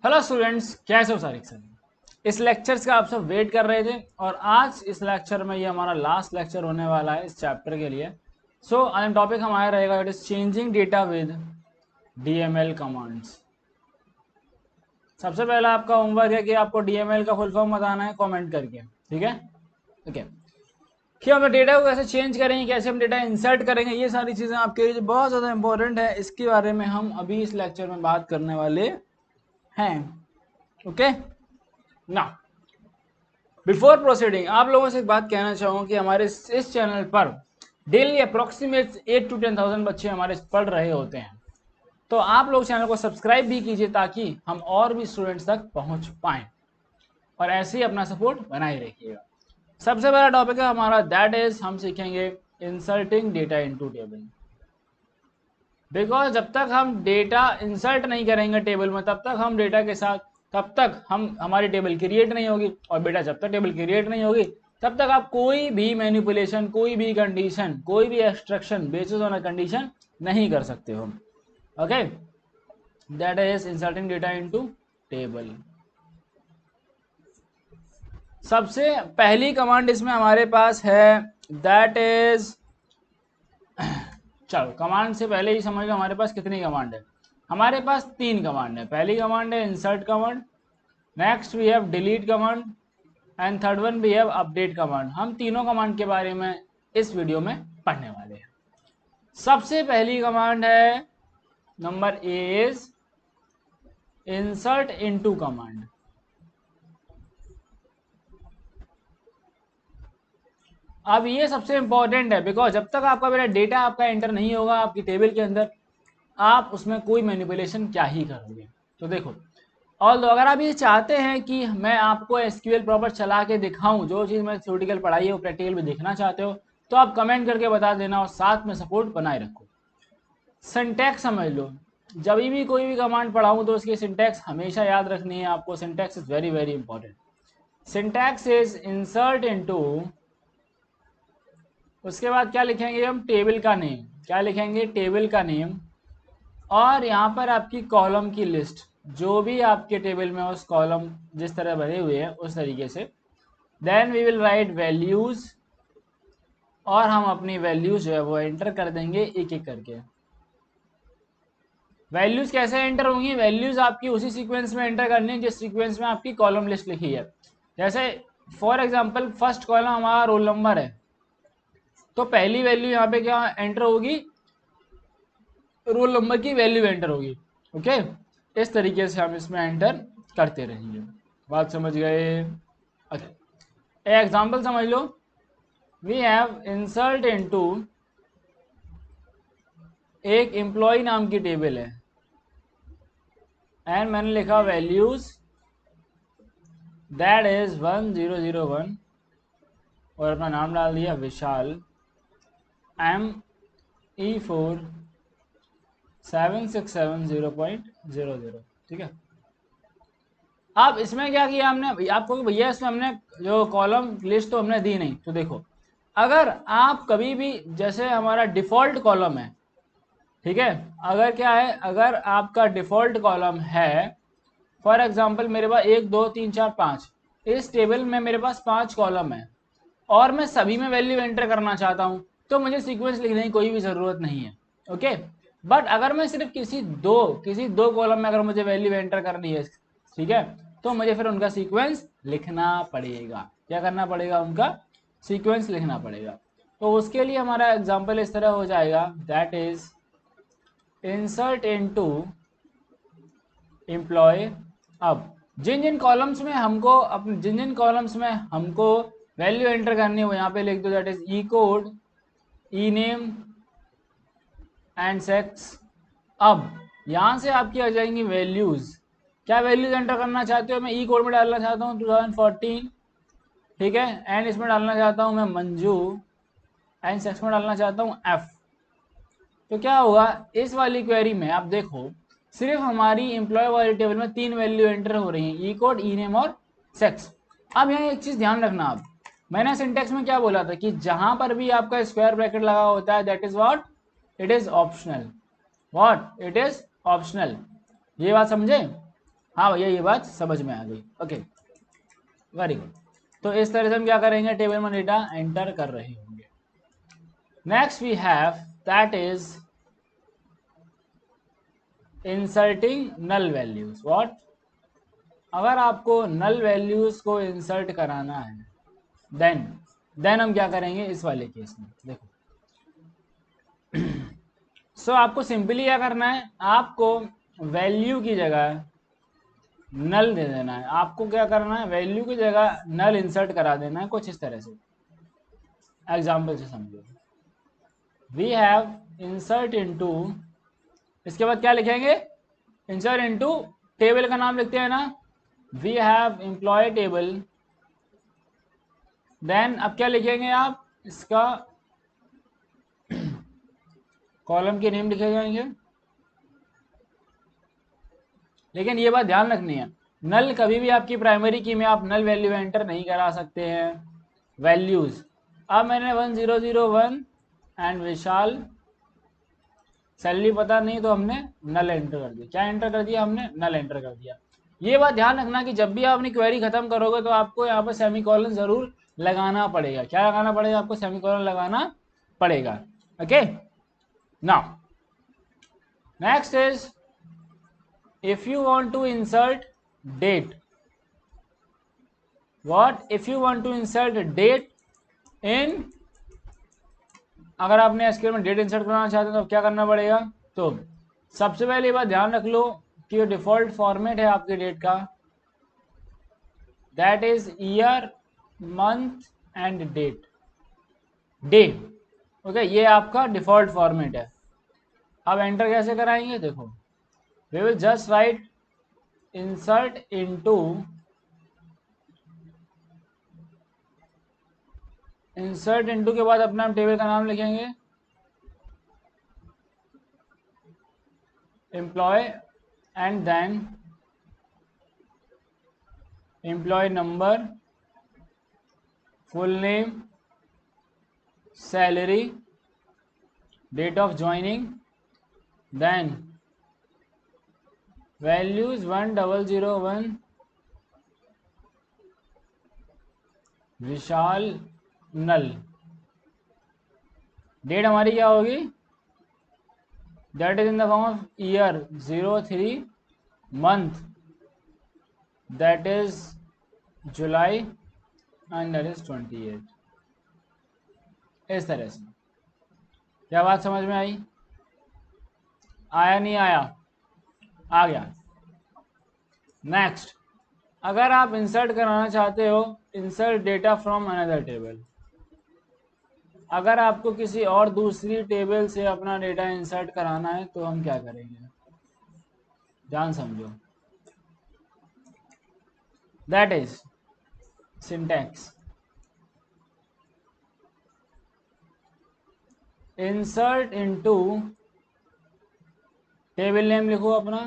Hello students, कैसे हो सारिक sir. इस लेक्चर्स का आप सब वेट कर रहे थे और आज इस लेक्चर में ये हमारा लास्ट लेक्चर होने वाला है इस चैप्टर के लिए। सो आज टॉपिक हमारा रहेगा, it is changing data with DML commands. सबसे पहला आपका होमवर्क है कि आपको डीएमएल का फुल फॉर्म बताना है कमेंट करके, ठीक है। ओके, कि हम डेटा को कैसे चेंज करेंगे, कैसे हम डेटा इंसर्ट करेंगे, ये सारी चीज़ें आपके लिए बहुत ज़्यादा इंपॉर्टेंट है। इसके बारे में हम अभी इस लेक्चर में बात करने वाले हैं। ओके ना, बिफोर प्रोसीडिंग आप लोगों से एक बात कहना चाहूँगा कि हमारे इस चैनल पर डेली अप्रोक्सीमेट 8 to 10,000 बच्चे हमारे पढ़ रहे होते हैं। तो आप लोग चैनल को सब्सक्राइब भी कीजिए ताकि हम और भी स्टूडेंट्स तक पहुंच पाएं और ऐसे ही अपना सपोर्ट बनाए रखिएगा। सबसे बड़ा टॉपिक है हमारा, दैट इज हम सीखेंगे inserting data into table. Because जब तक हम डेटा इंसर्ट नहीं करेंगे टेबल में तब तक हम हमारी टेबल क्रिएट नहीं होगी, और बेटा जब तक टेबल क्रिएट नहीं होगी तब तक आप कोई भी मैनिपुलेशन, कोई भी कंडीशन, कोई भी extraction basis on a condition नहीं कर सकते हो। Okay, that is inserting data into table. सबसे पहली कमांड इसमें हमारे पास है, दैट इज, चलो कमांड से पहले ही समझ लो हमारे पास कितनी कमांड है। हमारे पास 3 कमांड है। पहली कमांड है insert command, next we have delete command and third one we have update command. हम तीनों कमांड के बारे में इस वीडियो में पढ़ने वाले हैं। सबसे पहली कमांड है number A is insert into command. अब ये सबसे इंपॉर्टेंट है बिकॉज जब तक आपका मेरा डेटा आपका एंटर नहीं होगा आपकी टेबल के अंदर, आप उसमें कोई मैनिपुलेशन क्या ही करोगे। तो देखो, और अगर आप ये चाहते हैं कि मैं आपको एसक्यूएल प्रॉपर चला के दिखाऊं, जो चीज़ मैं थ्योरेटिकल पढ़ाई है वो प्रैक्टिकल में देखना चाहते हो, तो आप कमेंट करके बता देना और साथ में सपोर्ट बनाए रखो। सिंटैक्स समझ लो, जब भी कोई भी कमांड पढ़ाऊं तो उसकी सिंटैक्स हमेशा याद रखनी है आपको। Syntax is very very important. Syntax is insert into, उसके बाद क्या लिखेंगे हम, टेबल का नेम। क्या लिखेंगे, टेबल का नेम, और यहाँ पर आपकी कॉलम की लिस्ट, जो भी आपके टेबल में उस कॉलम जिस तरह भरे हुए हैं उस तरीके से। Then we will write values, और हम अपनी वैल्यूज जो है वो एंटर कर देंगे एक एक करके। वैल्यूज कैसे एंटर होंगी, वैल्यूज आपकी उसी सीक्वेंस में एंटर करनी है जिस सीक्वेंस में आपकी कॉलम लिस्ट लिखी है। जैसे फॉर एग्जांपल फर्स्ट कॉलम हमारा रोल नंबर है, तो पहली वैल्यू यहाँ पे क्या एंटर होगी, रोल नंबर की वैल्यू एंटर होगी। ओके, इस तरीके से हम इसमें एंटर करते रहेंगे। बात समझ गए। अच्छा, एग्जांपल समझ लो, वी हैव इंसर्ट इनटू, एक एम्प्लॉय नाम की टेबल है एंड मैंने लिखा वैल्यूज दैट इज 1001 और अपना नाम डाल दिया विशाल, ME4 767.0.00। ठीक है, अब इसमें क्या किया हमने, आपको भैया इसमें हमने जो कॉलम लिस्ट तो हमने दी नहीं। तो देखो, अगर आप कभी भी, जैसे हमारा डिफॉल्ट कॉलम है, ठीक है, अगर क्या है, अगर आपका डिफॉल्ट कॉलम है, फॉर एग्जांपल मेरे पास 1 2 3 4 5, इस टेबल में मेरे पास 5 कॉलम है और मैं सभी में वैल्यू एंटर करना चाहता हूं, तो मुझे सीक्वेंस लिखने की कोई भी ज़रूरत नहीं है। ओके, बट अगर मैं सिर्फ किसी दो कॉलम में अगर मुझे वैल्यू एंटर करनी है, ठीक है, तो मुझे फिर उनका सीक्वेंस लिखना पड़ेगा। क्या करना पड़ेगा, उनका सीक्वेंस लिखना पड़ेगा। तो उसके लिए हमारा एग्जाम्पल इस तरह हो जाएगा, that is insert into employ. अब जिन जिन कॉलम्स में हमको वैल्यू एंटर करनी हो यहाँ पे लिख दो, that is E code, E name and sex. अब यहाँ से आपकी आ जाएंगी वैल्यूज। क्या वैल्यूज एंटर करना चाहते हो, मैं ई कोड में डालना चाहता हूँ 2014, ठीक है, एंड इसमें डालना चाहता हूँ मैं मंजू, एंड सेक्स में डालना चाहता हूँ एफ। तो क्या होगा, इस वाली क्वेरी में आप देखो, सिर्फ हमारी एम्प्लॉय वाली टेबल में 3 वैल्यू एंटर हो रही हैं, ई कोड, ई नेम और सेक्स। अब यहाँ एक चीज ध्यान रखना, आप, मैंने सिंटेक्स में क्या बोला था कि जहां पर भी आपका स्क्वायर ब्रैकेट लगा होता है, that is what, it is optional. What, it is optional. ये बात समझे। हाँ भैया ये बात समझ में आ गई, ओके वेरी गुड। तो इस तरह से हम क्या करेंगे, टेबल में डेटा एंटर कर रहे होंगे। Next we have that is inserting null values. What, अगर आपको नल वैल्यूज को इंसर्ट कराना है देन हम क्या करेंगे इस वाले केस में, देखो सो आपको सिंपली क्या करना है, आपको वैल्यू की जगह नल दे देना है। आपको क्या करना है, वैल्यू की जगह नल इंसर्ट करा देना है कुछ इस तरह से। एग्जाम्पल से समझो, वी हैव इंसर्ट इनटू, इसके बाद क्या लिखेंगे, इंसर्ट इनटू टेबल का नाम लिखते हैं ना, we have employ table. Then अब क्या लिखेंगे आप, इसका कॉलम के नेम लिखे जाएंगे। लेकिन ये बात ध्यान रखनी है, नल कभी भी आपकी प्राइमरी की में आप नल वैल्यू एंटर नहीं करा सकते हैं। वैल्यूज, अब मैंने 1001 एंड विशाल सैलरी पता नहीं तो हमने नल एंटर कर दिया। क्या एंटर कर दिया हमने, नल एंटर कर दिया। ये बात ध्यान रखना कि जब भी आप अपनी क्वेरी खत्म करोगे तो आपको यहाँ पर सेमीकोलन जरूर लगाना पड़ेगा। क्या लगाना पड़ेगा आपको, सेमीकोलन लगाना पड़ेगा। Okay, now next is if you want to insert date, what, if you want to insert date in, अगर आपने एसक्यूएल में डेट इंसर्ट करना चाहते हैं तो क्या करना पड़ेगा, तो सबसे पहले बात ध्यान रख लो कि जो डिफॉल्ट फॉर्मेट है आपके डेट का, that is year month and date, day. Okay, ये आपका डिफॉल्ट फॉर्मेट है। अब एंटर कैसे कराएंगे, देखो we will just write insert into, insert into के बाद अपना टेबल का नाम लिखेंगे employ and then employ number, full name, salary, date of joining, then values 1001 Vishal null. Date हमारी क्या होगी, that is in the form of year 03, month that is July and that is 28। इस तरह से। क्या बात समझ में आई, आया नहीं आया, आ गया। नेक्स्ट, अगर आप इंसर्ट कराना चाहते हो insert data from another table, अगर आपको किसी और दूसरी टेबल से अपना डेटा इंसर्ट कराना है तो हम क्या करेंगे, ध्यान समझो। That is syntax, insert into, table name लिखो अपना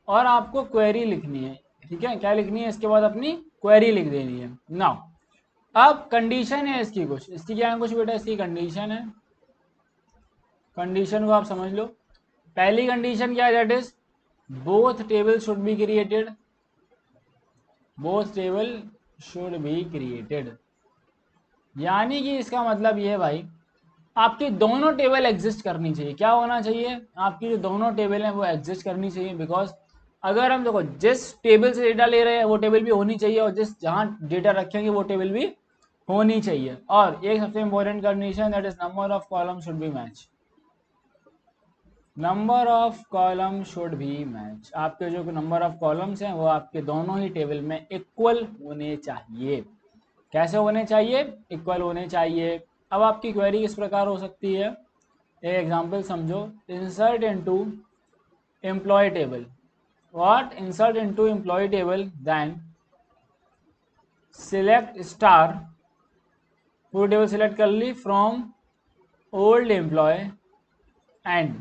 और आपको क्वेरी लिखनी है, ठीक है, क्या लिखनी है, इसके बाद अपनी क्वेरी लिख देनी है। नाउ अब कंडीशन है इसकी कुछ, इसकी क्या है कुछ बेटा, इसकी कंडीशन है। कंडीशन को आप समझ लो। पहली कंडीशन क्या है, that is both table should be created, both table should be created, यानी कि इसका मतलब ये है भाई आपकी दोनों टेबल एग्जिस्ट करनी चाहिए। क्या होना चाहिए, आपकी जो दोनों टेबल हैं वो एग्जिस्ट करनी चाहिए। बिकॉज अगर हम देखो जिस टेबल से डेटा ले रहे हैं वो टेबल भी होनी चाहिए और जिस जहां डेटा रखेंगे वो टेबल भी होनी चाहिए। और एक सबसे important condition, that is number of column should be match, number of column should be match. आपके जो नंबर ऑफ कॉलम्स हैं वो आपके दोनों ही टेबल में इक्वल होने चाहिए। कैसे होने चाहिए, इक्वल होने चाहिए। अब आपकी क्वेरी किस प्रकार हो सकती है, एक एग्जांपल समझो। Insert into employ table, what, insert into employ table, then select star, पूरी टेबल सिलेक्ट कर ली, from old employ and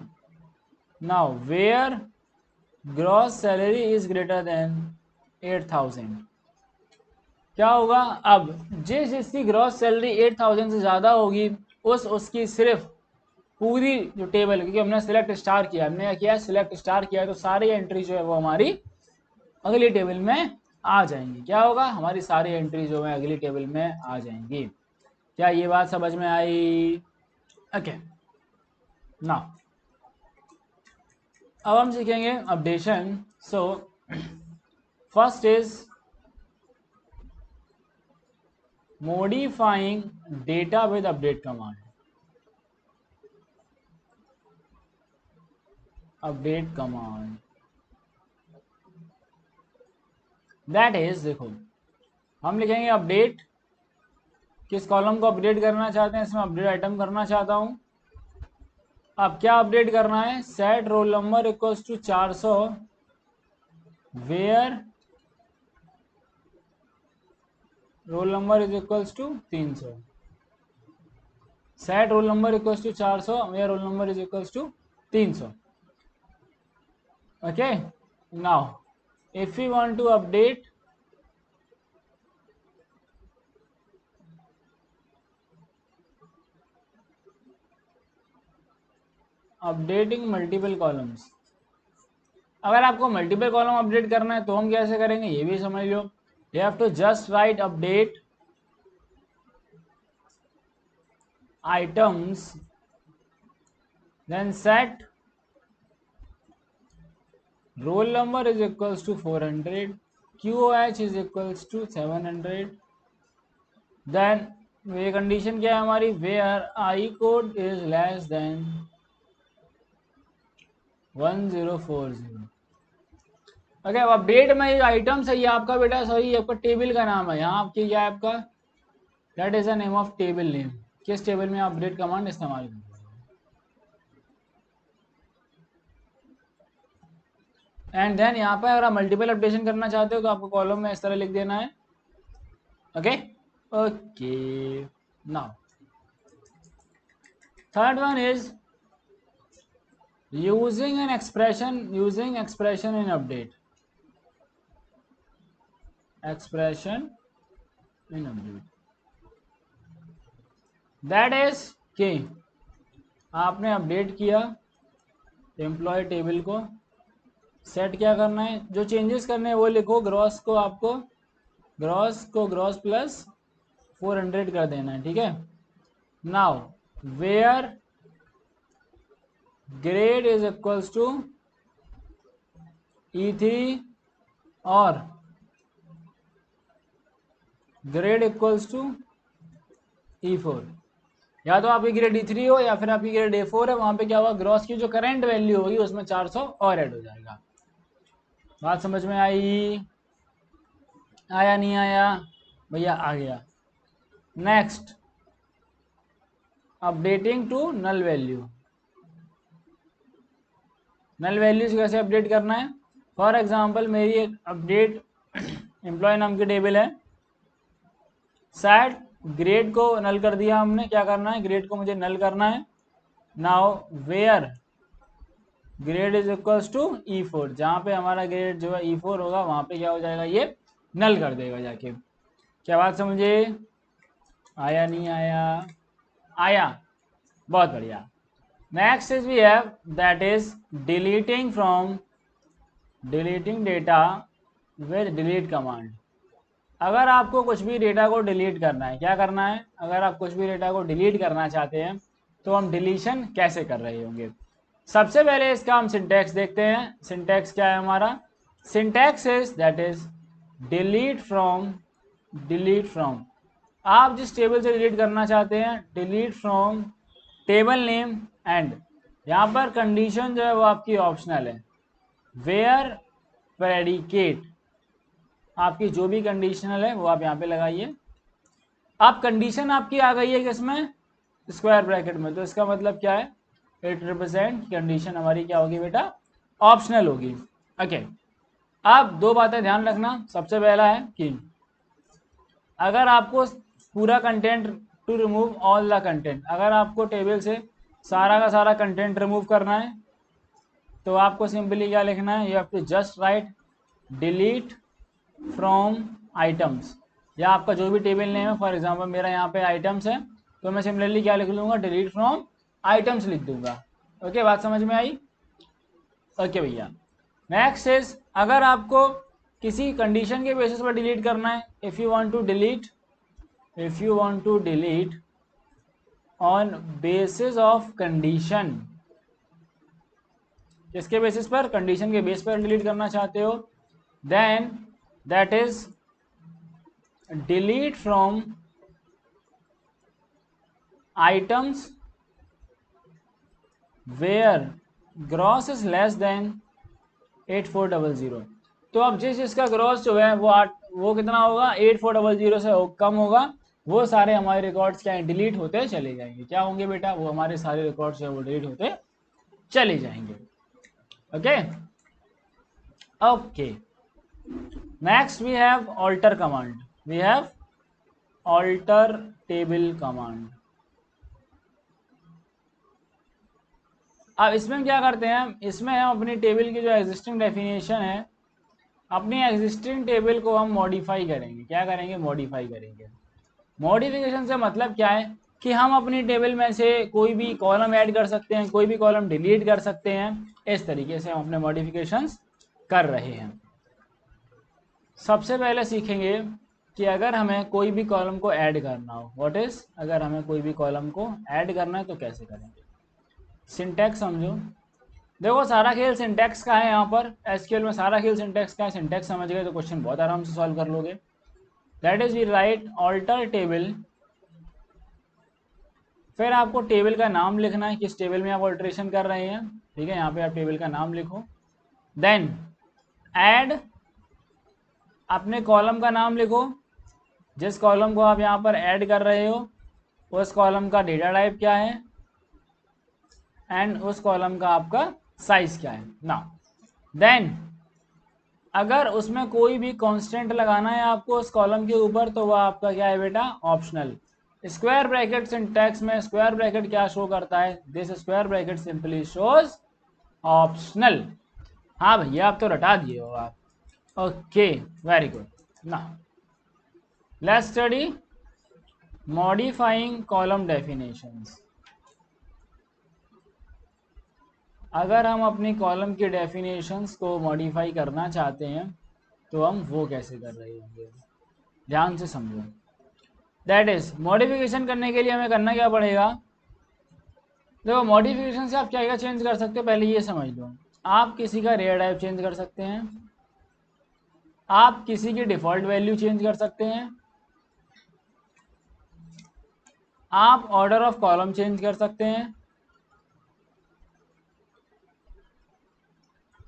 now where gross salary is greater than 8000। क्या होगा, अब जिस जिसकी ग्रॉस सैलरी 8000 से ज़्यादा होगी उसकी सिर्फ पूरी जो टेबल, क्योंकि हमने सिलेक्ट स्टार किया, हमने क्या किया, सिलेक्ट स्टार किया, तो सारी एंट्री जो है वो हमारी अगली टेबल में आ जाएंगी। क्या होगा, हमारी सारी एंट्री जो है अगली टेबल में आ जाएंगी। क्या ये बात समझ में आई? ओके, ना अब हम सीखेंगे updation. So first is modifying data with update command. Update command that is, देखो हम लिखेंगे अपडेट, किस कॉलम को अपडेट करना चाहते हैं, इसमें अपडेट आइटम करना चाहता हूं। अब क्या अपडेट करना है, set roll number equals to 400 where roll number is equals to 300। Set roll number equals to 400 where roll number is equals to 300। okay, now if we want to update updating multiple columns, अगर आपको multiple column update करना है तो हम कैसे करेंगे ये भी समझ लो। You have to just write update items then set roll number is equals to 400, QOH is equals to 700, then ये कंडीशन क्या है हमारी, where I code is less than 1040। Okay, अब अपडेट में ये आइटम्स है, ये आपका बेटा सॉरी आपका टेबल का नाम है, यहाँ आपकी क्या है आपका, that is the name of table name. किस टेबल में आप अपडेट कमांड इस्तेमाल करेंगे। एंड देन यहाँ पर अगर आप मल्टीपल अपडेशन करना चाहते हो तो आपको कॉलम में इस तरह लिख देना है। Okay okay, now third one is using an expression, using expression in update, expression in update that is कि आपने अपडेट किया एम्प्लॉय टेबल को, सेट क्या करना है, जो चेंजेस करने हैं वो लिखो, ग्रॉस को आपको ग्रॉस प्लस 400 कर देना है, ठीक है। Now where grade is equals to E3 और ग्रेड इक्वल्स टू E4, या तो आपकी ग्रेड E3 हो या फिर आपकी ग्रेड A4 है, वहां पे क्या होगा, ग्रॉस की जो करंट वैल्यू होगी उसमें 400 और ऐड हो जाएगा। बात समझ में आई? आया नहीं आया भैया? आ गया। Next updating to null value, null values कैसे अपडेट करना है। फॉर एग्जांपल मेरी एक अपडेट एम्प्लॉय नाम की टेबल है, सेट ग्रेड को नल कर दिया हमने, क्या करना है, ग्रेड को मुझे नल करना है। Now where grade is equals to E4, जहाँ पे हमारा ग्रेड जो है E4 होगा वहां पे क्या हो जाएगा, ये नल कर देगा जाके। क्या बात समझे? आया नहीं आया? आया, बहुत बढ़िया। Next is we have that is deleting from, deleting data with delete command. अगर आपको कुछ भी डेटा को डिलीट करना है, क्या करना है, अगर आप कुछ भी डेटा को डिलीट करना चाहते हैं तो हम डिलीशन कैसे कर रहे होंगे। सबसे पहले इसका हम सिंटैक्स देखते हैं। सिंटैक्स क्या है हमारा, syntax is that is delete from, delete from, आप जिस टेबल से डिलीट करना चाहते हैं, delete from table name and, यहाँ पर कंडीशन जो है वो आपकी ऑप्शनल है, वेयर प्रेडिकेट, आपकी जो भी कंडीशनल है वो आप यहाँ पे लगाइए। अब कंडीशन आपकी आ गई है किसमें, स्क्वायर ब्रैकेट में, तो इसका मतलब क्या है, इट रिप्रेजेंट कंडीशन हमारी क्या होगी बेटा, ऑप्शनल होगी। ओके, अब दो बातें ध्यान रखना। सबसे पहला है कि अगर आपको पूरा content to remove all the content, अगर आपको टेबल से सारा का सारा कंटेंट रिमूव करना है तो आपको सिंपली क्या लिखना है, you have to just write delete from items, या आपका जो भी टेबल नेम है, फॉर एग्जांपल मेरा यहाँ पे आइटम्स है तो मैं सिमिलरली क्या लिख लूँगा, डिलीट फ्रॉम आइटम्स लिख दूंगा। ओके, बात समझ में आई? ओके भैया, नेक्स्ट इज, अगर आपको किसी कंडीशन के बेसिस पर डिलीट करना है, if you want to delete on basis of condition, किसके बेसिस पर? कंडीशन के बेस पर डिलीट करना चाहते हो, then that is delete from items where gross is less than 8400। तो अब जिस जिसका ग्रॉस जो है वो कितना होगा? 8400 से कम होगा, वो सारे हमारे रिकॉर्ड्स क्या डिलीट होते चले जाएंगे। क्या होंगे बेटा? वो हमारे सारे रिकॉर्ड्स जो है वो डिलीट होते चले जाएंगे। Okay okay, next we have alter command. We have alter table command. अब इसमें क्या करते हैं, इसमें हम अपनी टेबल की जो एग्जिस्टिंग डेफिनेशन है, अपनी एग्जिस्टिंग टेबल को हम मॉडिफाई करेंगे। क्या करेंगे? मॉडिफाई करेंगे। मॉडिफिकेशन से मतलब क्या है कि हम अपनी टेबल में से कोई भी कॉलम ऐड कर सकते हैं, कोई भी कॉलम डिलीट कर सकते हैं। इस तरीके से हम अपने मॉडिफिकेशंस कर रहे हैं। सबसे पहले सीखेंगे कि अगर हमें कोई भी कॉलम को ऐड करना हो, व्हाट इज, अगर हमें कोई भी कॉलम को ऐड करना है तो कैसे करेंगे। सिंटैक्स समझो। देखो, सारा खेल सिंटैक्स का है। यहाँ पर एसक्यूएल में सारा खेल सिंटैक्स का है। सिंटैक्स समझ गए तो क्वेश्चन बहुत आराम से सॉल्व कर लोगे। That is we write alter table, फिर आपको टेबल का नाम लिखना है, किस टेबल में आप ऑल्ट्रेशन कर रहे हैं। ठीक है, यहाँ पे आप टेबल का नाम लिखो। देन ऐड, अपने कॉलम का नाम लिखो, जिस कॉलम को आप यहाँ पर ऐड कर रहे हो उस कॉलम का डेटा टाइप क्या है एंड उस कॉलम का आपका साइज क्या है। नाउ देन अगर उसमें कोई भी कांस्टेंट लगाना है आपको उस कॉलम के ऊपर, तो वह आपका क्या है बेटा? ऑप्शनल। स्क्वायर ब्रैकेट सिंटैक्स में स्क्वायर ब्रैकेट क्या शो करता है? This square bracket simply shows optional. हाँ भैया, आप तो रटा दिए हो आप। Okay, very good. Now let's study modifying column definitions. अगर हम अपनी कॉलम की डेफिनेशंस को मॉडिफाई करना चाहते हैं तो हम वो कैसे कर रहे होंगे, ध्यान से समझो। दैट इज, मॉडिफिकेशन करने के लिए हमें करना क्या पड़ेगा? देखो, मॉडिफिकेशन से आप क्या क्या चेंज कर सकते हो, पहले ये समझ लो। आप किसी का रेयर टाइप चेंज कर सकते हैं, आप किसी की डिफॉल्ट वैल्यू चेंज कर सकते हैं, आप ऑर्डर ऑफ कॉलम चेंज कर सकते हैं,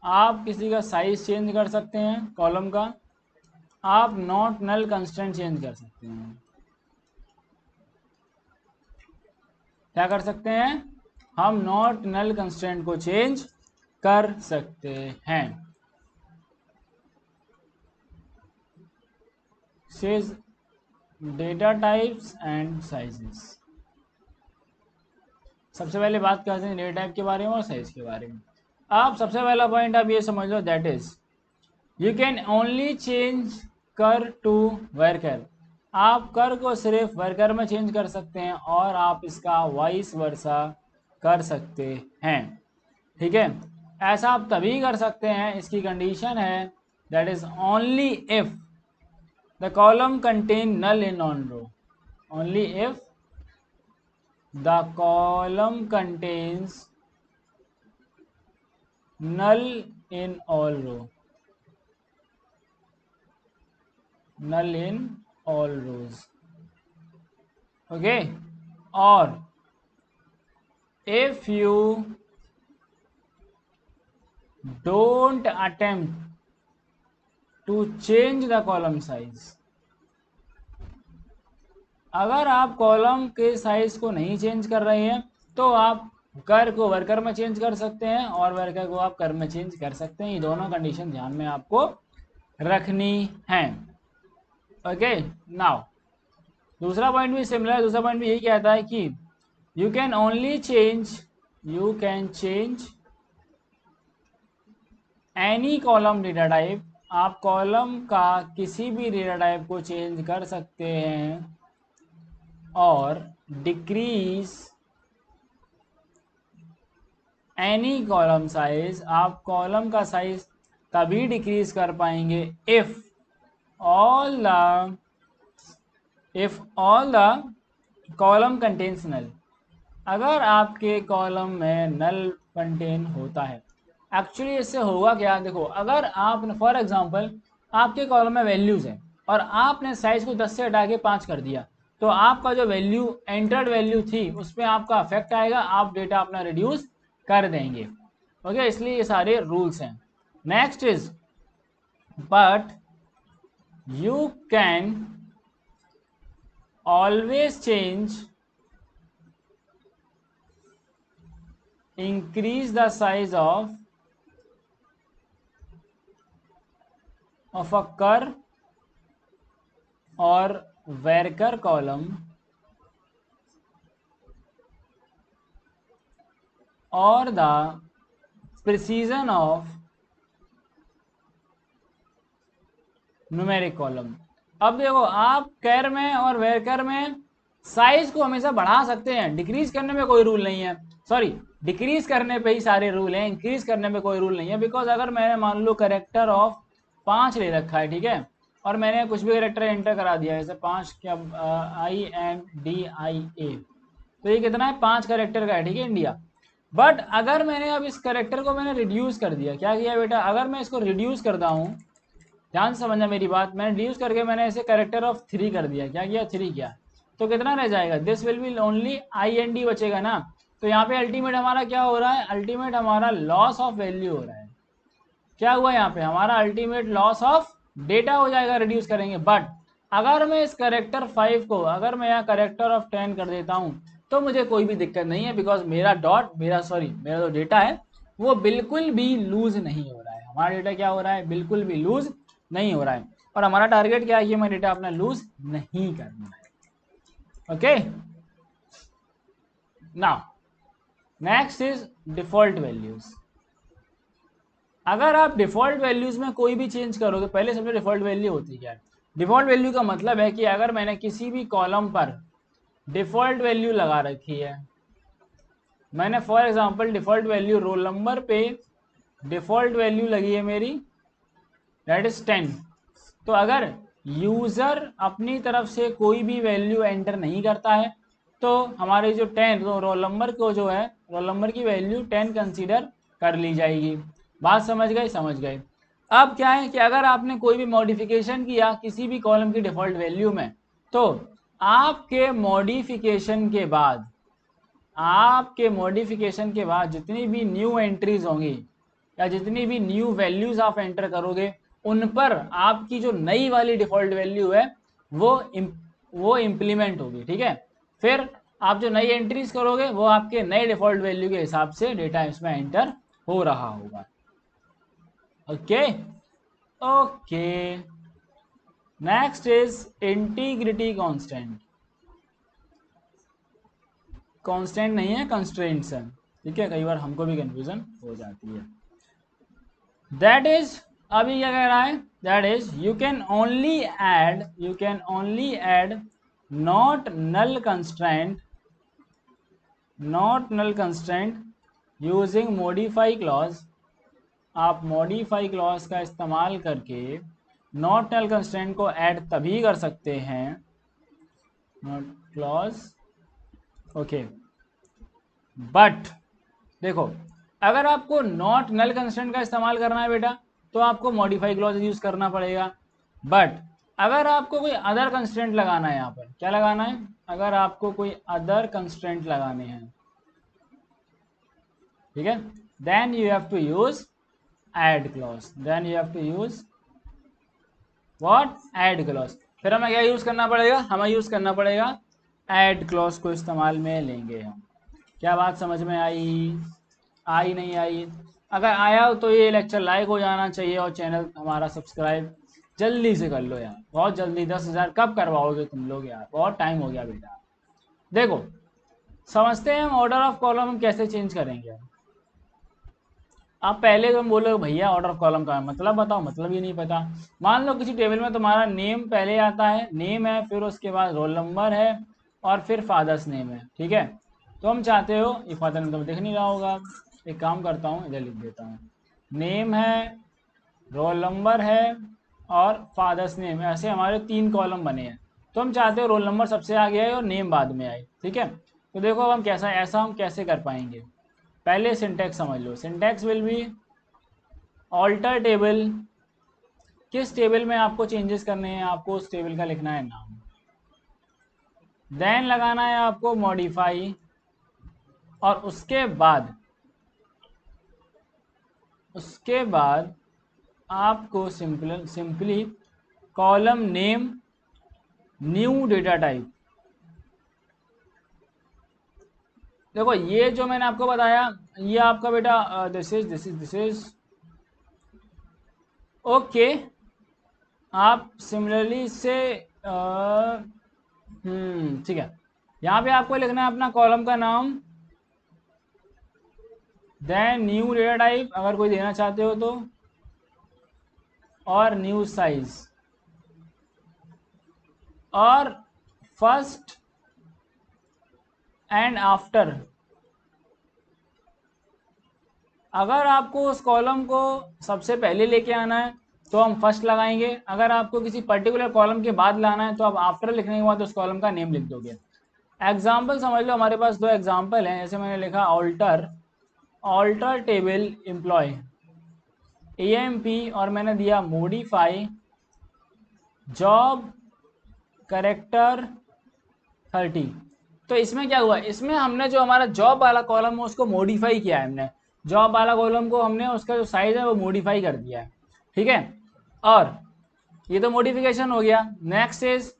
आप किसी का साइज चेंज कर सकते हैं कॉलम का, आप नॉट नल कंस्टेंट चेंज कर सकते हैं। क्या कर सकते हैं? हम नॉट नल कंस्टेंट को चेंज कर सकते हैं। Says data types and sizes. सबसे पहले बात करते हैं डेटा टाइप के बारे में और साइज के बारे में। आप सबसे पहला पॉइंट आप ये समझ लो, that is you can only change कर टू वर्कर। आप कर को सिर्फ वर्कर में चेंज कर सकते हैं और आप इसका वाइस वर्सा कर सकते हैं। ठीक है, ऐसा आप तभी कर सकते हैं, इसकी कंडीशन है that is only if the column contain null in on row. Only if the column contains null in all row, null in all rows. Okay, or if you don't attempt to change the column size, अगर आप column के size को नहीं change कर रहे हैं तो आप कर को वर्कर में चेंज कर सकते हैं और वर्कर को आप कर में चेंज कर सकते हैं। ये दोनों कंडीशन ध्यान में आपको रखनी है। ओके, नाउ दूसरा पॉइंट भी सिमिलर है। दूसरा पॉइंट भी यही कहता है कि you can only change, you can change any column data type. आप कॉलम का किसी भी डेटा टाइप को चेंज कर सकते हैं और डिक्रीज एनी कॉलम साइज, आप कॉलम का साइज तभी डिक्रीज कर पाएंगे if all the column contains null, अगर आपके कॉलम में नल कंटेन होता है। एक्चुअली इससे होगा क्या, देखो अगर आपने फॉर एग्जांपल आपके कॉलम में वैल्यूज है और आपने साइज को 10 से हटा के 5 कर दिया, तो आपका जो वैल्यू एंटर्ड वैल्यू थी उस पर आपका अफेक्ट आएगा, आप डेटा अपना रिड्यूस कर देंगे। ओके, इसलिए ये सारे रूल्स हैं। Next is but you can always change increase the size of a cur or varchar column or the precision of numeric column. अब देखो आप कैर में और वेरकर में साइज को हमेशा बढ़ा सकते हैं, डिक्रीज करने में कोई रूल नहीं है, सॉरी डिक्रीज करने पे ही सारे रूल हैं, इंक्रीज करने में कोई रूल नहीं है। बिकॉज अगर मैंने मान लो करेक्टर ऑफ 5 ले रखा है, ठीक है, और मैंने कुछ भी करेक्टर एंटर करा दिया जैसे 5 क्या INDIA, तो ये कितना है 5 करेक्टर का है, ठीक है, इंडिया। बट अगर मैंने अब इस करेक्टर को मैंने रिड्यूस कर दिया, क्या किया बेटा, अगर मैं इसको रिड्यूस करता हूँ, ध्यान से समझना मेरी बात, मैंने रिड्यूस करके मैंने इसे करेक्टर ऑफ 3 कर दिया, क्या किया 3 किया, तो कितना रह जाएगा, this will be only IND बचेगा ना। तो यहाँ पे अल्टीमेट हमारा क्या हो रहा है, अल्टीमेट हमारा लॉस ऑफ वैल्यू हो रहा है। क्या हुआ यहाँ पे, हमारा अल्टीमेट लॉस ऑफ डेटा हो जाएगा, रिड्यूस करेंगे। बट अगर मैं इस करेक्टर 5 को अगर मैं यहाँ करेक्टर ऑफ 10 कर देता हूँ तो मुझे कोई भी दिक्कत नहीं है, बिकॉज मेरा मेरा जो डेटा है वो बिल्कुल भी लूज नहीं हो रहा है। हमारा डेटा क्या हो रहा है, बिल्कुल भी लूज नहीं हो रहा है, और हमारा टारगेट क्या है कि हमें डेटा अपना लूज नहीं करना है। Okay, now next is default values. अगर आप डिफॉल्ट वैल्यूज में कोई भी चेंज करोगे, पहले सबसे डिफॉल्ट वैल्यू होती है, डिफॉल्ट वैल्यू का मतलब है कि अगर मैंने किसी भी कॉलम पर डिफॉल्ट वैल्यू लगा रखी है, मैंने for example default value roll number पे डिफॉल्ट वैल्यू लगी है मेरी दैट इज 10, तो अगर यूजर अपनी तरफ से कोई भी वैल्यू एंटर नहीं करता है तो हमारे जो 10 रोल नंबर को जो है रोल नंबर की वैल्यू 10 कंसीडर कर ली जाएगी। बात समझ गए, समझ गए। अब क्या है कि अगर आपने कोई भी मॉडिफिकेशन किया किसी भी कॉलम की डिफॉल्ट वैल्यू में, तो आपके मॉडिफिकेशन के बाद जितनी भी न्यू एंट्रीज होंगी या जितनी भी न्यू वैल्यूज आप एंटर करोगे उन पर आपकी जो नई वाली डिफॉल्ट वैल्यू है वो इम्प्लीमेंट होगी, ठीक है। फिर आप जो नई एंट्रीज करोगे वो आपके नए डिफॉल्ट वैल्यू के हिसाब से डेटा इसमें एंटर हो रहा होगा। Okay okay, next is integrity constant. Constant नहीं है, कंस्ट्रेंट्स है, ठीक है, कई बार हमको भी कंफ्यूजन हो जाती है। दैट इज, अभी क्या कह रहा है, that is you can only add not null constraint using modify clause. आप मॉडिफाई क्लॉज का इस्तेमाल करके नॉट नल कंस्ट्रेंट को ऐड तभी कर सकते हैं, नॉट क्लॉज, ओके। बट देखो अगर आपको नॉट नल कंस्ट्रेंट का इस्तेमाल करना है बेटा तो आपको मॉडिफाई क्लॉज यूज करना पड़ेगा। बट अगर आपको कोई अदर कंस्ट्रेंट लगाना है, यहाँ पर क्या लगाना है, अगर आपको कोई अदर कंस्ट्रेंट लगाने हैं, ठीक है, then you have to use add clause, then you have to use what, add clause. फिर हमें क्या यूज करना पड़ेगा, हमें यूज करना पड़ेगा ऐड क्लॉज को इस्तेमाल में लेंगे हम। क्या बात समझ में आई नहीं आई? अगर आया हो तो ये लेक्चर लाइक हो जाना चाहिए और चैनल हमारा सब्सक्राइब जल्दी से कर लो यार, बहुत जल्दी। 10,000 कब करवाओगे तुम लोग यार, बहुत टाइम हो गया बेटा। देखो समझते हैं हम ऑर्डर ऑफ कॉलम हम कैसे चेंज करेंगे। आप पहले तुम बोलो भैया ऑर्डर ऑफ कॉलम का मतलब बताओ, मतलब ही नहीं पता। मान लो किसी टेबल में तुम्हारा नेम पहले आता है, नेम है, फिर उसके बाद रोल नंबर है और फिर फादर्स नेम है, ठीक है। तो हम चाहते हो, ये फादर नेम तो दिख नहीं रहा होगा, एक काम करता हूँ, इधर लिख देता हूँ, नेम है, रोल नंबर है और फादर्स नेम है। ऐसे हमारे 3 कॉलम बने हैं। तो हम चाहते हो रोल नंबर सबसे आगे आए और नेम बाद में आए, ठीक है। तो देखो अब हम ऐसा हम कैसे कर पाएंगे। पहले सिंटैक्स समझ लो। Syntax will be alter table. किस टेबल में आपको चेंजेस करने हैं, आपको उस टेबल का लिखना है नाम। देन लगाना है आपको मॉडिफाई, और उसके बाद आपको simply column name new data type. देखो ये जो मैंने आपको बताया, ये आपका बेटा दिस इज ओके। आप सिमिलरली से ठीक है, यहाँ पे आपको लिखना है अपना कॉलम का नाम, देन न्यू डेटा टाइप अगर कोई देना चाहते हो तो, और न्यू साइज, और फर्स्ट एंड आफ्टर। अगर आपको उस कॉलम को सबसे पहले लेके आना है तो हम फर्स्ट लगाएंगे, अगर आपको किसी पर्टिकुलर कॉलम के बाद लाना है तो आप आफ्टर लिखने के बाद उस कॉलम का नेम लिख दोगे। एग्जाम्पल समझ लो, हमारे पास 2 एग्जाम्पल हैं। जैसे मैंने लिखा ऑल्टर टेबल एम्प्लॉय AMP, और मैंने दिया मॉडिफाई जॉब करेक्टर 30। तो इसमें क्या हुआ, इसमें हमने जो हमारा जॉब वाला कॉलम है उसको मॉडिफाई किया है। हमने जॉब वाला कॉलम को हमने उसका जो साइज है वो मॉडिफाई कर दिया है, ठीक है। और ये तो मॉडिफिकेशन हो गया। Next is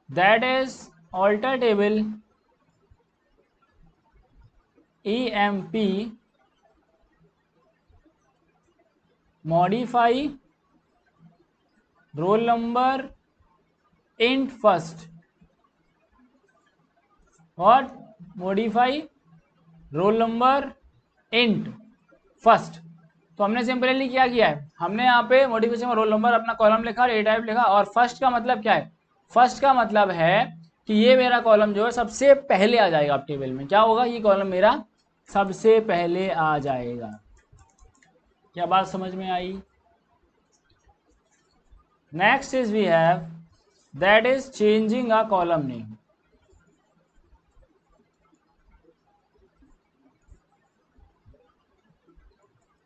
that is alter table EMP modify roll number int first. What? Modify roll number int first. तो हमने सिंपली क्या किया है, हमने यहाँ पे मॉडिफिकेशन में रोल नंबर अपना कॉलम लिखा और ए टाइप लिखा। और फर्स्ट का मतलब क्या है, फर्स्ट का मतलब है कि ये मेरा कॉलम जो है सबसे पहले आ जाएगा। आप टेबल में क्या होगा, ये कॉलम मेरा सबसे पहले आ जाएगा। क्या बात समझ में आई? Next is we have that is changing a column name.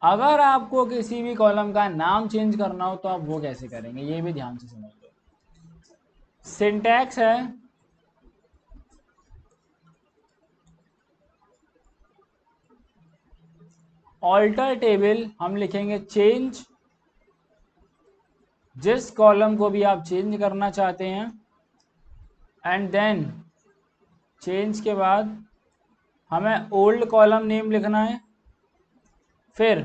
अगर आपको किसी भी कॉलम का नाम चेंज करना हो तो आप वो कैसे करेंगे, ये भी ध्यान से समझ लो। सिंटैक्स है ऑल्टर टेबल, हम लिखेंगे चेंज, जिस कॉलम को भी आप चेंज करना चाहते हैं, एंड देन चेंज के बाद हमें ओल्ड कॉलम नेम लिखना है, फिर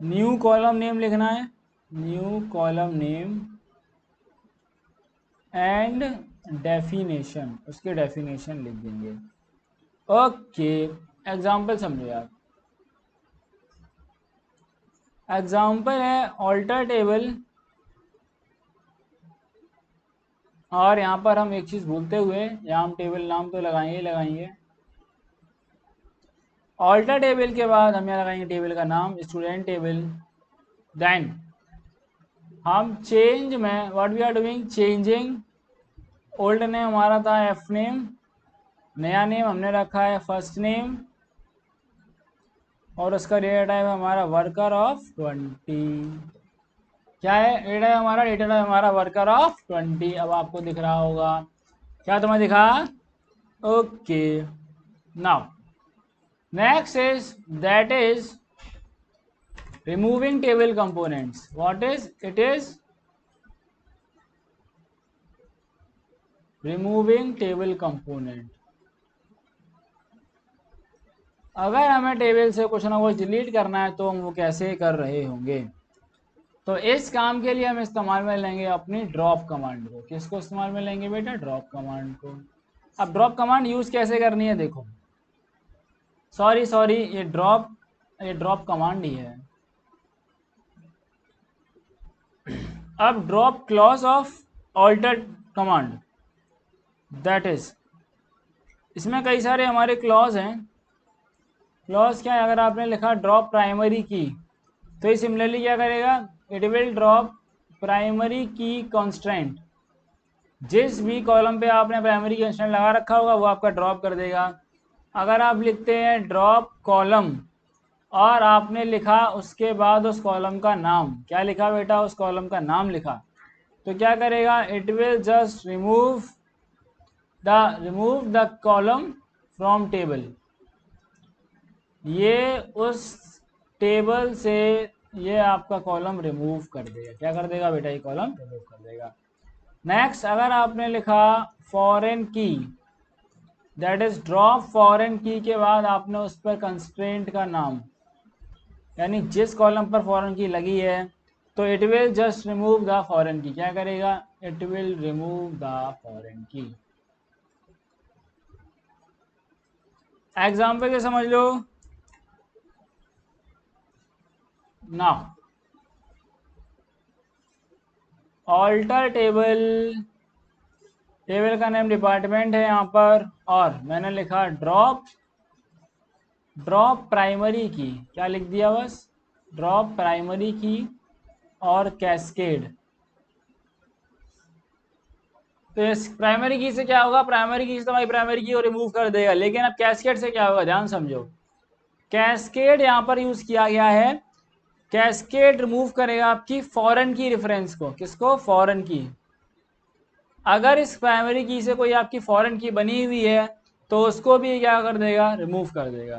न्यू कॉलम नेम लिखना है, new column name and definition, उसके डेफिनेशन लिख देंगे। ओके, एग्जाम्पल समझो यार। एग्जाम्पल है ऑल्टर टेबल, और यहाँ पर हम एक चीज़ भूलते हुए, यहाँ हम टेबल नाम तो लगाएंगे। ऑल्टर टेबल के बाद हम यहाँ लगाएंगे टेबल का नाम स्टूडेंट टेबल। देन हम चेंज में what we are doing, changing. Old name हमारा था एफ नेम, नया नेम हमने रखा है फर्स्ट नेम, और उसका डेटा टाइप हमारा वर्कर ऑफ 20। क्या है डेटा टाइप हमारा? डेटा टाइप हमारा वर्कर ऑफ 20। अब आपको दिख रहा होगा, क्या तुम्हें दिखा? Okay, now next is that is removing table components. What is it? Is removing table component. अगर हमें टेबल से कुछ ना कुछ डिलीट करना है तो हम वो कैसे कर रहे होंगे, तो इस काम के लिए हम इस्तेमाल में लेंगे अपनी ड्रॉप कमांड को। किसको इस्तेमाल में लेंगे बेटा? ड्रॉप कमांड को। अब ड्रॉप कमांड यूज कैसे करनी है देखो, सॉरी ये ड्रॉप कमांड ही है। अब drop clause of alter command, that is, इसमें कई सारे हमारे क्लॉज हैं। क्लॉज क्या है, अगर आपने लिखा ड्रॉप प्राइमरी की तो ये सिमिलरली क्या करेगा, इट विल ड्रॉप प्राइमरी की कॉन्स्टेंट, जिस भी कॉलम पे आपने प्राइमरी कॉन्स्टेंट लगा रखा होगा वो आपका ड्रॉप कर देगा। अगर आप लिखते हैं ड्रॉप कॉलम और आपने लिखा उसके बाद उस कॉलम का नाम, क्या लिखा बेटा, उस कॉलम का नाम लिखा, तो क्या करेगा, it will just remove the column from table, ये उस टेबल से ये आपका कॉलम रिमूव कर देगा। क्या कर देगा बेटा, ये कॉलम रिमूव कर देगा। नेक्स्ट, अगर आपने लिखा फॉरेन की, दैट इज ड्रॉप फॉरेन की के बाद आपने उस पर कंस्ट्रेंट का नाम, यानी जिस कॉलम पर फॉरेन की लगी है, तो it will just remove the foreign की, क्या करेगा, it will remove the foreign की। एग्जाम्पल के समझ लो। नाउ ऑल्टर टेबल, टेबल का नेम डिपार्टमेंट है यहाँ पर, और मैंने लिखा ड्रॉप प्राइमरी की, क्या लिख दिया बस, ड्रॉप प्राइमरी की और कैस्केड। तो इस प्राइमरी की से क्या होगा, प्राइमरी की से हमारी प्राइमरी की को रिमूव कर देगा, लेकिन अब कैस्केड से क्या होगा, ध्यान समझो। कैस्केड यहाँ पर यूज किया गया है, कैस्केड रिमूव करेगा आपकी फॉरेन की रेफरेंस को, किसको, फॉरेन की। अगर इस प्राइमरी की से कोई आपकी फॉरेन की बनी हुई है तो उसको भी क्या कर देगा, रिमूव कर देगा।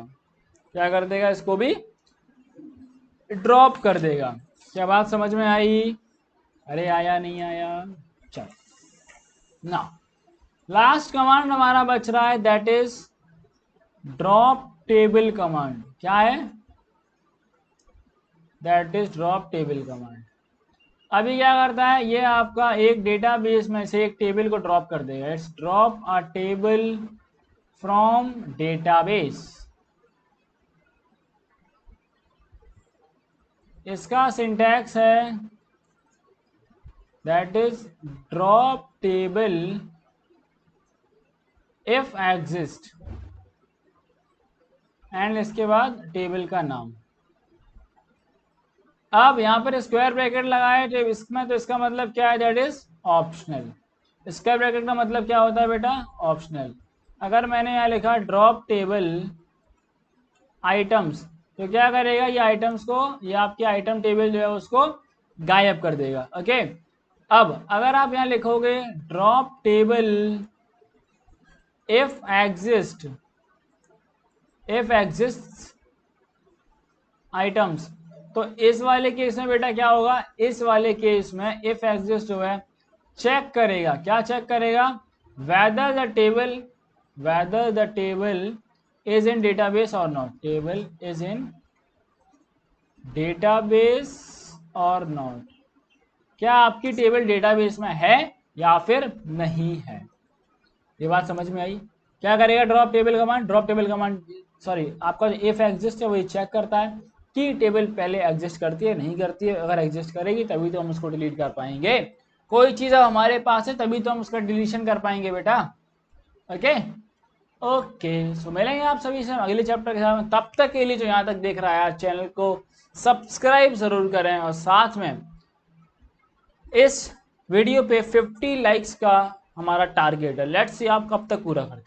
क्या कर देगा, इसको भी ड्रॉप कर देगा। क्या बात समझ में आई, अरे आया नहीं आया, चलो ना। लास्ट कमांड हमारा बच रहा है, that is drop table command. क्या है, that is drop table command. अभी क्या करता है, ये आपका एक डेटाबेस में से एक टेबल को ड्रॉप कर देगा। It's drop a table from database. इसका सिंटैक्स है that is drop table if exist, and इसके बाद टेबल का नाम। अब यहाँ पर स्क्वायर ब्रैकेट लगाए तो इसमें, तो इसका मतलब क्या है, that is optional. Square bracket का मतलब क्या होता है बेटा, ऑप्शनल। अगर मैंने यहाँ लिखा ड्रॉप टेबल आइटम्स, तो क्या करेगा, ये आइटम्स को, ये आपकी आइटम टेबल जो है उसको गायब कर देगा। ओके, अब अगर आप यहाँ लिखोगे drop table if exist items, तो इस वाले केस में बेटा क्या होगा, इस वाले केस में इफ एग्जिस्ट जो है चेक करेगा, क्या चेक करेगा, whether the table is in database or not, table is in database or not, क्या आपकी टेबल डेटाबेस में है या फिर नहीं है। ये बात समझ में आई। क्या करेगा ड्रॉप टेबल कमांड, सॉरी, आपका जो इफ एग्जिस्ट है वही चेक करता है कि टेबल पहले एग्जिस्ट करती है नहीं करती है। अगर एग्जिस्ट करेगी तभी तो हम उसको डिलीट कर पाएंगे। कोई चीज अब हमारे पास है तभी तो हम उसका डिलीशन कर पाएंगे बेटा। ओके, सो मिलेंगे आप सभी से अगले चैप्टर के साथ। तब तक के लिए जो यहाँ तक देख रहा है चैनल को सब्सक्राइब जरूर करें, और साथ में इस वीडियो पे 50 लाइक्स का हमारा टारगेट है। लेट्स सी आप कब तक पूरा करते हैं।